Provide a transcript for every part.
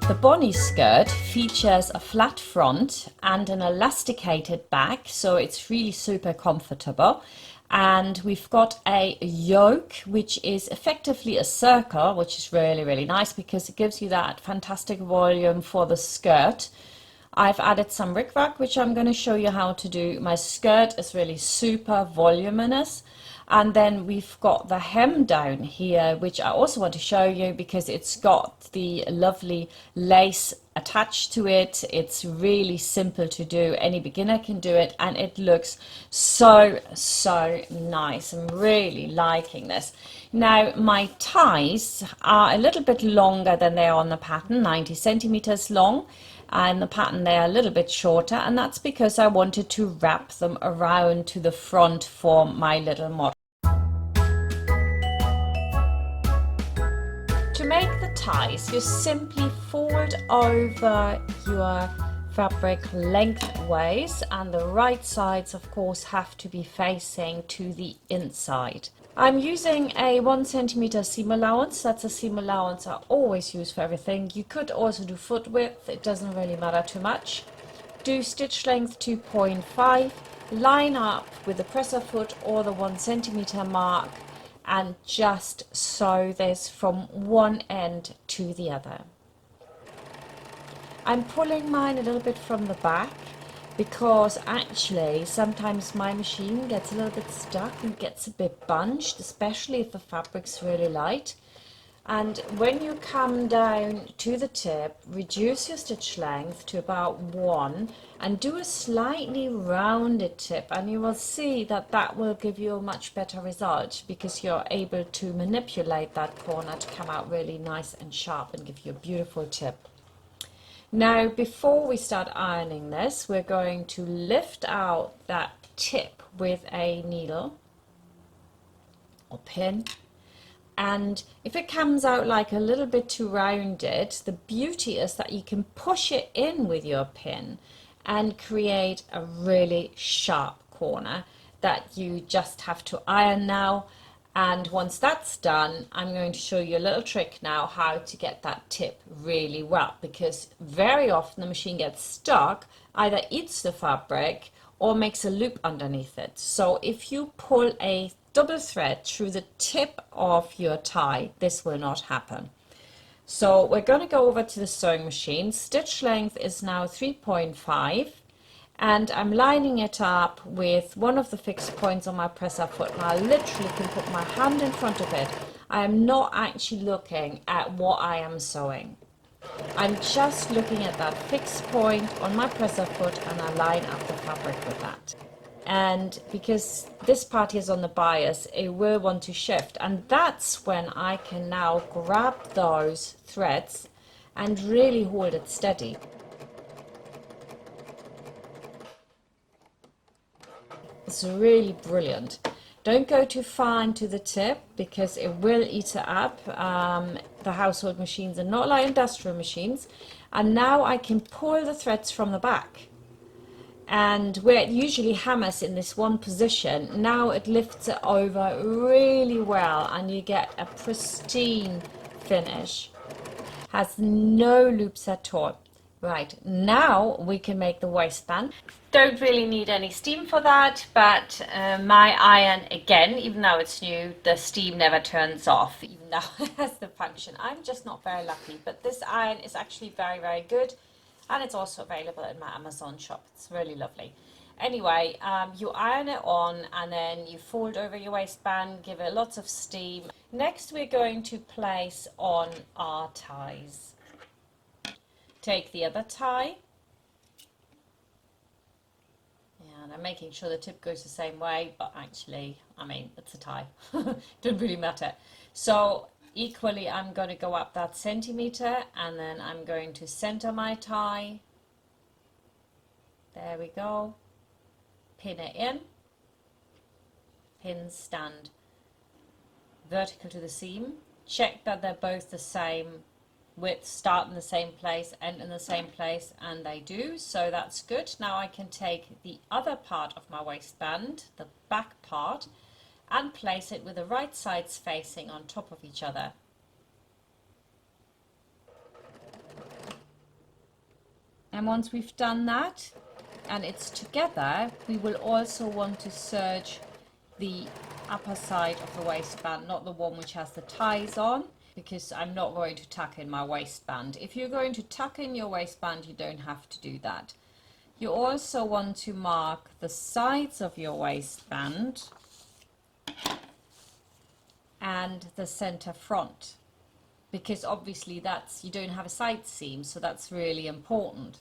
The Bonnie skirt features a flat front and an elasticated back, so it's really super comfortable. And we've got a yoke, which is effectively a circle, which is really, really nice because it gives you that fantastic volume for the skirt. I've added some rickrack, which I'm going to show you how to do. My skirt is really super voluminous. And then we've got the hem down here, which I also want to show you because it's got the lovely lace attached to it. It's really simple to do. Any beginner can do it, and it looks so, so nice. I'm really liking this. Now, my ties are a little bit longer than they are on the pattern, 90 centimeters long. And the pattern they are a little bit shorter, and that's because I wanted to wrap them around to the front for my little model. To make the ties, you simply fold over your fabric lengthways, and the right sides of course have to be facing to the inside. I'm using a 1 centimeter seam allowance. That's a seam allowance I always use for everything. You could also do foot width, it doesn't really matter too much. Do stitch length 2.5, line up with the presser foot or the 1 centimeter mark, and just sew this from one end to the other. I'm pulling mine a little bit from the back because actually sometimes my machine gets a little bit stuck and gets a bit bunched, especially if the fabric's really light. And when you come down to the tip, reduce your stitch length to about 1 and do a slightly rounded tip, and you will see that that will give you a much better result because you're able to manipulate that corner to come out really nice and sharp and give you a beautiful tip. Now, before we start ironing this, we're going to lift out that tip with a needle or pin. And if it comes out like a little bit too rounded, the beauty is that you can push it in with your pin and create a really sharp corner that you just have to iron now. And once that's done, I'm going to show you a little trick now how to get that tip really well, because very often the machine gets stuck, either eats the fabric or makes a loop underneath it. So if you pull a double thread through the tip of your tie, this will not happen. So we're going to go over to the sewing machine. Stitch length is now 3.5. and I'm lining it up with one of the fixed points on my presser foot, and I literally can put my hand in front of it. I am not actually looking at what I am sewing. I'm just looking at that fixed point on my presser foot, and I line up the fabric with that. And because this part is on the bias, it will want to shift, and that's when I can now grab those threads and really hold it steady. It's really brilliant. Don't go too far into the tip because it will eat it up. The household machines are not like industrial machines. And now I can pull the threads from the back. And where it usually hammers in this one position, now it lifts it over really well and you get a pristine finish. Has no loops at all. Right, now we can make the waistband. Don't really need any steam for that, but my iron, again, even though it's new, the steam never turns off, even though it has the function. I'm just not very lucky, but this iron is actually very, very good, and it's also available in my Amazon shop. It's really lovely. Anyway, you iron it on and then you fold over your waistband, give it lots of steam. Next, we're going to place on our ties. Take the other tie, and I'm making sure the tip goes the same way, but actually, I mean, it's a tie. Doesn't really matter. So equally, I'm going to go up that centimeter, and then I'm going to center my tie. There we go. Pin it in. Pins stand vertical to the seam. Check that they're both the same width, start in the same place, end in the same place, and they do, so that's good. Now I can take the other part of my waistband, the back part, and place it with the right sides facing on top of each other. And once we've done that and it's together, we will also want to serge the upper side of the waistband, not the one which has the ties on, because I'm not going to tuck in my waistband. If you're going to tuck in your waistband, you don't have to do that. You also want to mark the sides of your waistband and the center front, because obviously that's, you don't have a side seam, so that's really important.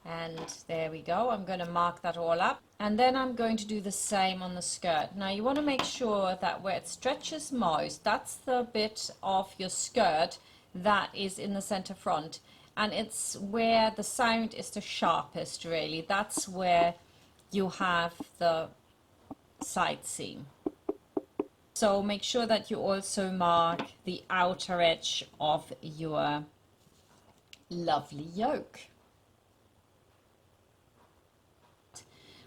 And there we go, I'm going to mark that all up, and then I'm going to do the same on the skirt. Now you want to make sure that where it stretches most, that's the bit of your skirt that is in the center front, and it's where the sound is the sharpest really. That's where you have the side seam. So make sure that you also mark the outer edge of your lovely yoke.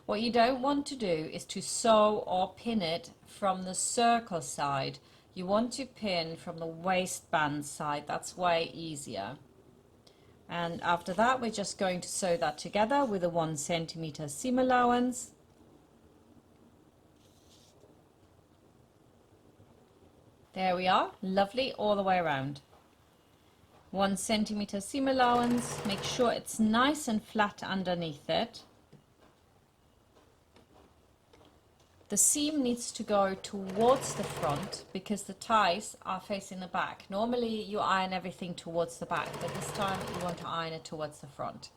What you don't want to do is to sew or pin it from the circle side. You want to pin from the waistband side. That's way easier. And after that, we're just going to sew that together with a 1 centimeter seam allowance. There we are, lovely all the way around. 1 centimeter seam allowance, make sure it's nice and flat underneath it. The seam needs to go towards the front because the ties are facing the back. Normally you iron everything towards the back, but this time you want to iron it towards the front.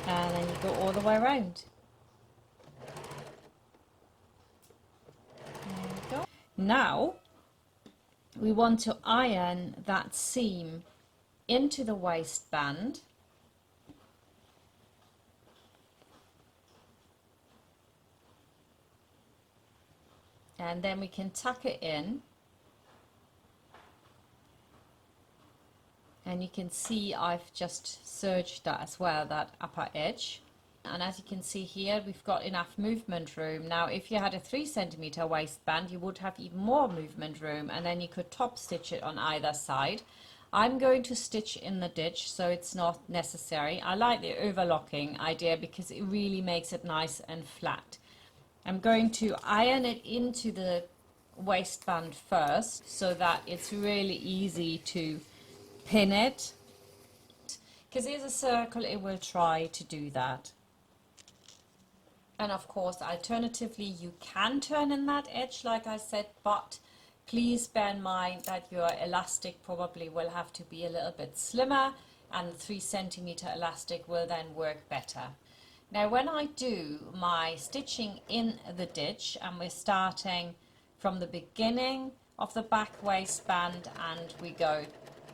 And then you go all the way around. There we go. Now we want to iron that seam into the waistband. And then we can tuck it in, and you can see I've just serged that as well, that upper edge. And as you can see here, we've got enough movement room. Now if you had a 3 centimeter waistband, you would have even more movement room, and then you could top stitch it on either side. I'm going to stitch in the ditch, so it's not necessary. I like the overlocking idea because it really makes it nice and flat. I'm going to iron it into the waistband first so that it's really easy to pin it. Because there's a circle, it will try to do that. And of course, alternatively, you can turn in that edge, like I said, but please bear in mind that your elastic probably will have to be a little bit slimmer, and the 3 centimeter elastic will then work better. Now when I do my stitching in the ditch, and we're starting from the beginning of the back waistband and we go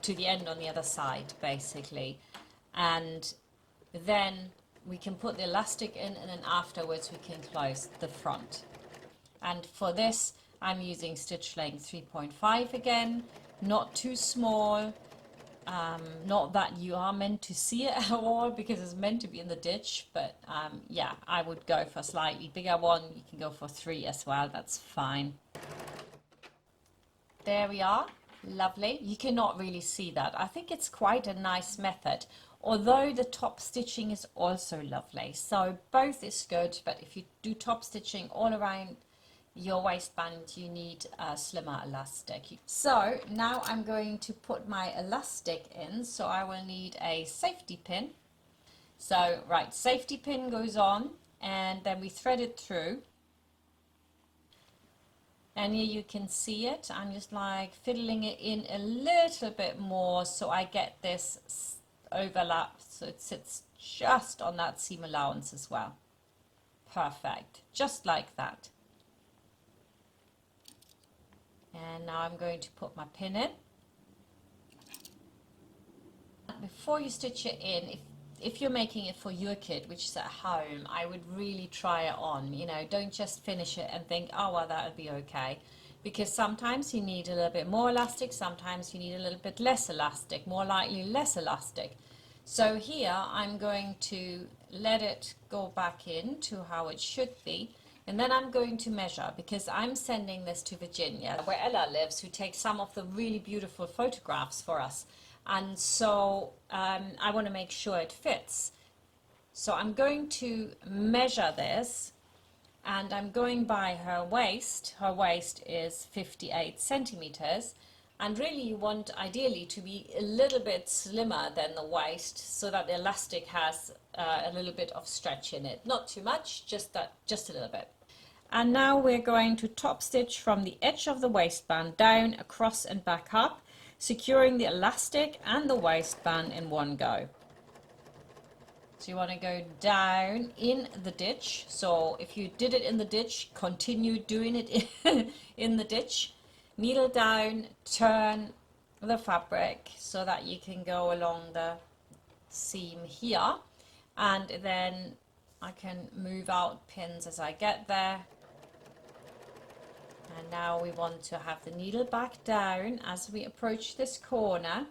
to the end on the other side basically, and then we can put the elastic in, and then afterwards we can close the front. And for this I'm using stitch length 3.5 again, not too small. Not that you are meant to see it at all because it's meant to be in the ditch, but yeah, I would go for a slightly bigger one. You can go for 3 as well, that's fine. There we are, lovely. You cannot really see that. I think it's quite a nice method, although the top stitching is also lovely. So both is good, but if you do top stitching all around your waistband, you need a slimmer elastic. So now I'm going to put my elastic in, so I will need a safety pin. So right, safety pin goes on, and then we thread it through, and here you can see it. I'm just like fiddling it in a little bit more so I get this overlap so it sits just on that seam allowance as well. Perfect, just like that. And now I'm going to put my pin in. Before you stitch it in, if you're making it for your kid, which is at home, I would really try it on. You know, don't just finish it and think, oh well, that'll be okay. Because sometimes you need a little bit more elastic, sometimes you need a little bit less elastic, more likely less elastic. So here I'm going to let it go back in to how it should be. And then I'm going to measure, because I'm sending this to Virginia, where Ella lives, who takes some of the really beautiful photographs for us. and so I want to make sure it fits. So I'm going to measure this, and I'm going by her waist. Her waist is 58 centimeters, and really you want ideally to be a little bit slimmer than the waist so that the elastic has a little bit of stretch in it. Not too much, just a little bit. And now we're going to top stitch from the edge of the waistband down, across and back up, securing the elastic and the waistband in one go. So you want to go down in the ditch. So if you did it in the ditch, continue doing it in the ditch. Needle down, turn the fabric so that you can go along the seam here, and then I can move out pins as I get there. And now we want to have the needle back down as we approach this corner,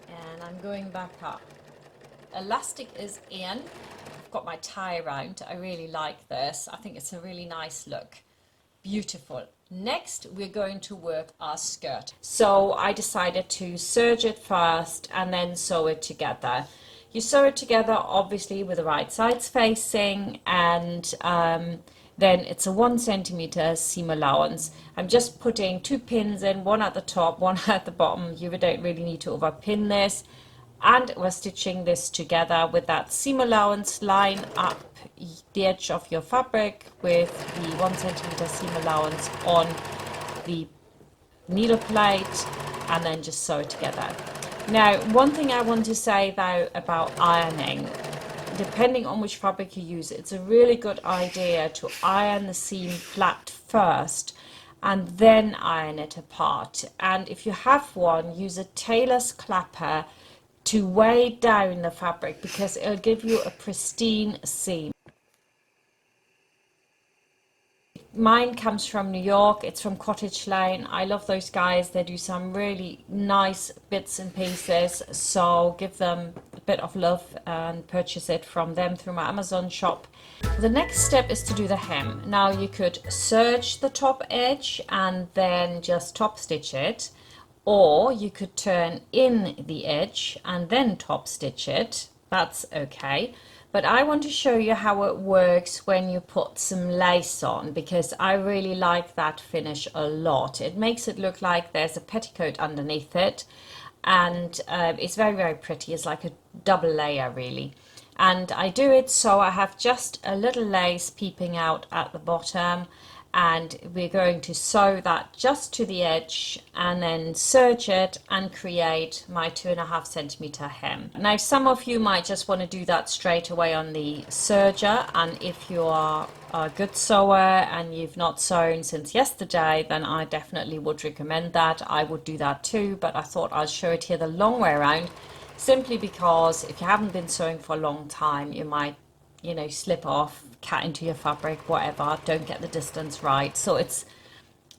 and I'm going back up. Elastic is in. I've got my tie around. I really like this. I think it's a really nice look. Beautiful. Next we're going to work our skirt. So I decided to serge it first and then sew it together. You sew it together obviously with the right sides facing, and then it's a 1 centimeter seam allowance. I'm just putting 2 pins in, one at the top, one at the bottom. You don't really need to overpin this. And we're stitching this together with that seam allowance. Line up the edge of your fabric with the 1 centimeter seam allowance on the needle plate, and then just sew it together. Now, one thing I want to say though about ironing, depending on which fabric you use, it's a really good idea to iron the seam flat first and then iron it apart. And if you have one, use a tailor's clapper to weigh down the fabric, because it'll give you a pristine seam. Mine comes from New York. It's from Cottage Lane. I love those guys. They do some really nice bits and pieces, so give them a bit of love and purchase it from them through my Amazon shop. The next step is to do the hem. Now you could serge the top edge and then just top stitch it, or you could turn in the edge and then top stitch it. That's okay. But I want to show you how it works when you put some lace on, because I really like that finish a lot. It makes it look like there's a petticoat underneath it, and it's very, very pretty. It's like a double layer really. And I do it so I have just a little lace peeping out at the bottom, and we're going to sew that just to the edge and then serge it and create my 2.5 centimeter hem. Now some of you might just want to do that straight away on the serger, and if you are a good sewer and you've not sewn since yesterday, then I definitely would recommend that. I would do that too, but I thought I'll show it here the long way around, simply because if you haven't been sewing for a long time, you might, you know, slip off, cut into your fabric, whatever, don't get the distance right. So it's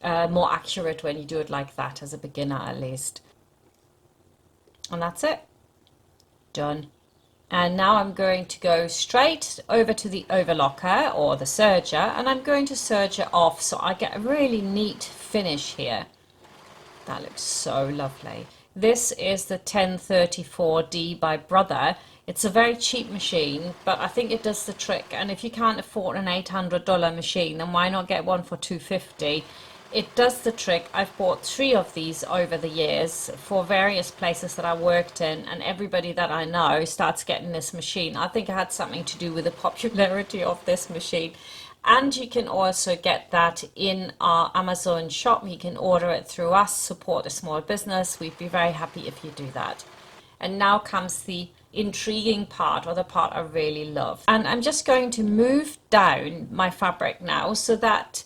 more accurate when you do it like that, as a beginner at least. And that's it. Done. And now I'm going to go straight over to the overlocker or the serger, and I'm going to serge it off so I get a really neat finish here. That looks so lovely. This is the 1034D by Brother. It's a very cheap machine, but I think it does the trick. And if you can't afford an $800 machine, then why not get one for $250? It does the trick. I've bought 3 of these over the years for various places that I worked in, and everybody that I know starts getting this machine. I think it had something to do with the popularity of this machine. And you can also get that in our Amazon shop. You can order it through us, support a small business. We'd be very happy if you do that. And now comes the intriguing part, or the part I really love. And I'm just going to move down my fabric now so that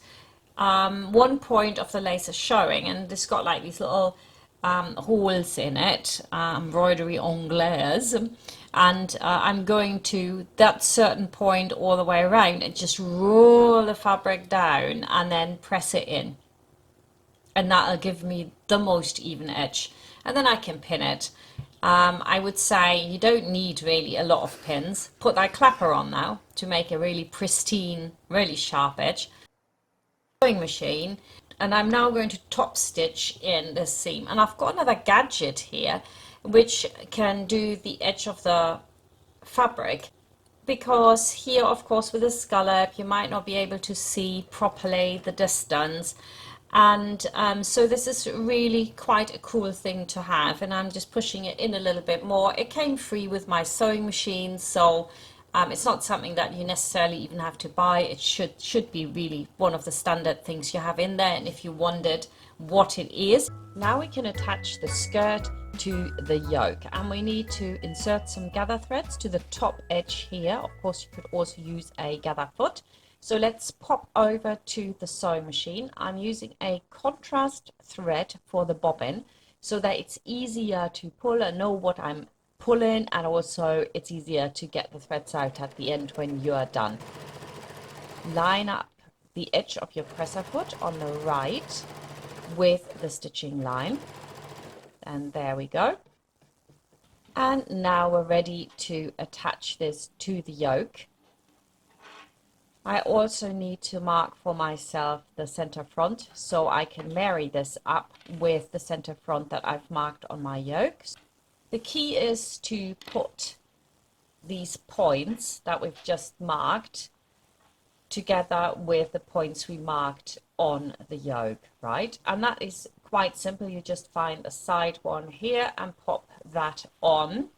one point of the lace is showing, and it's got like these little holes in it, embroidery anglaise, and I'm going to that certain point all the way around and just roll the fabric down and then press it in, and that'll give me the most even edge, and then I can pin it. I would say you don't need really a lot of pins. Put that clapper on now to make a really pristine, really sharp edge. Sewing machine, And I'm now going to top stitch in this seam, and I've got another gadget here which can do the edge of the fabric, because here of course with the scallop you might not be able to see properly the distance, and so this is really quite a cool thing to have, and I'm just pushing it in a little bit more. It came free with my sewing machine, so it's not something that you necessarily even have to buy. It should be really one of the standard things you have in there, and if you wondered what it is. Now we can attach the skirt to the yoke, and we need to insert some gather threads to the top edge here. Of course you could also use a gather foot. So let's pop over to the sewing machine. I'm using a contrast thread for the bobbin so that it's easier to pull and know what I'm pulling, and also it's easier to get the threads out at the end when you are done. Line up the edge of your presser foot on the right with the stitching line, and there we go. And now we're ready to attach this to the yoke. I also need to mark for myself the center front so I can marry this up with the center front that I've marked on my yoke. The key is to put these points that we've just marked together with the points we marked on the yoke, right? And that is quite simple. You just find a side one here and pop that on.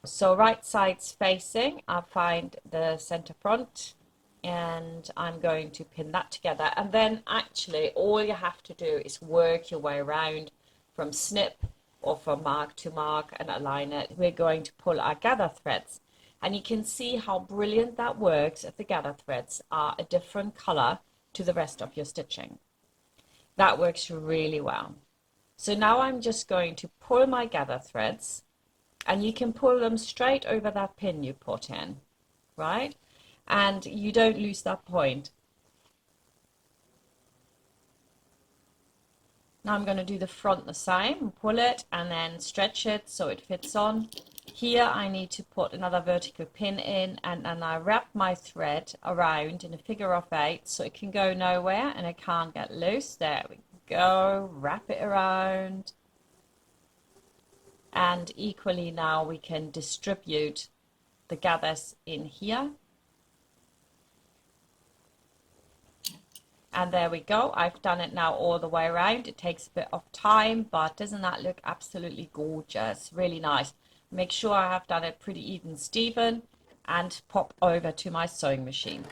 So right side's facing, I find the center front, and I'm going to pin that together, and then actually all you have to do is work your way around from snip or from mark to mark and align it. We're going to pull our gather threads, and you can see how brilliant that works if the gather threads are a different color to the rest of your stitching. That works really well. So now I'm just going to pull my gather threads, and you can pull them straight over that pin you put in, right? And you don't lose that point. Now I'm going to do the front the same, pull it and then stretch it so it fits on. Here I need to put another vertical pin in, and I wrap my thread around in a figure of 8 so it can go nowhere and it can't get loose. There we go, wrap it around. And equally now we can distribute the gathers in here. And there we go. I've done it now all the way around. It takes a bit of time, but doesn't that look absolutely gorgeous? Really nice. Make sure I have done it pretty even Steven, and pop over to my sewing machine.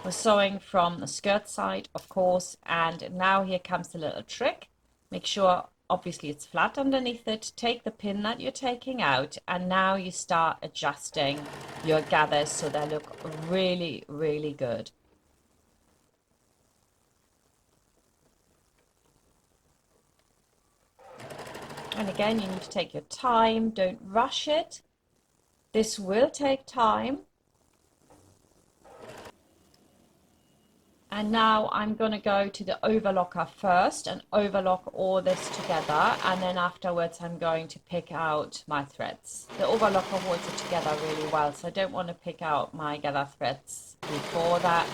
We're sewing from the skirt side, of course, and now here comes the little trick. Make sure obviously it's flat underneath it. Take the pin that you're taking out, and now you start adjusting your gathers so they look really, really good. And again, you need to take your time, don't rush it. This will take time. And now I'm going to go to the overlocker first and overlock all this together, and then afterwards I'm going to pick out my threads. The overlocker holds it together really well, so I don't want to pick out my gather threads before that.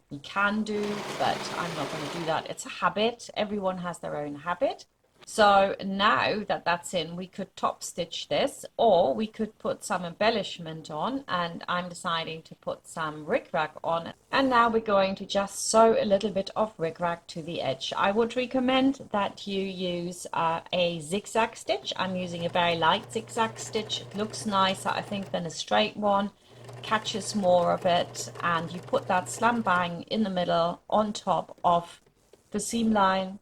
You can do, but I'm not going to do that. It's a habit. Everyone has their own habit. So now that that's in, we could top stitch this, or we could put some embellishment on, and I'm deciding to put some rickrack on. And now we're going to just sew a little bit of rickrack to the edge. I would recommend that you use a zigzag stitch. I'm using a very light zigzag stitch. It looks nicer, I think, than a straight one. Catches more of it, and you put that slam bang in the middle on top of the seam line.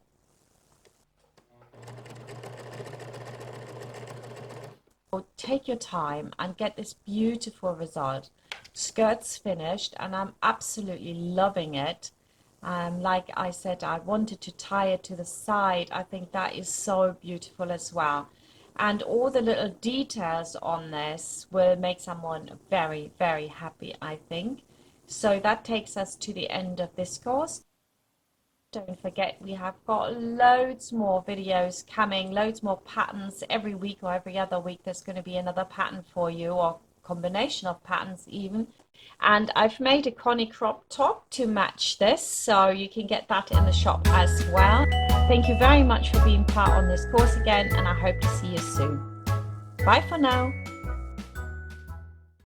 Take your time and get this beautiful result. Skirt's finished and I'm absolutely loving it. Like I said, I wanted to tie it to the side. I think that is so beautiful as well. And all the little details on this will make someone very, very happy, I think. So that takes us to the end of this course. Don't forget, we have got loads more videos coming, loads more patterns. Every week or every other week there's going to be another pattern for you, or combination of patterns even. And I've made a Connie crop top to match this, so you can get that in the shop as well. Thank you very much for being part on this course again, and I hope to see you soon. Bye for now.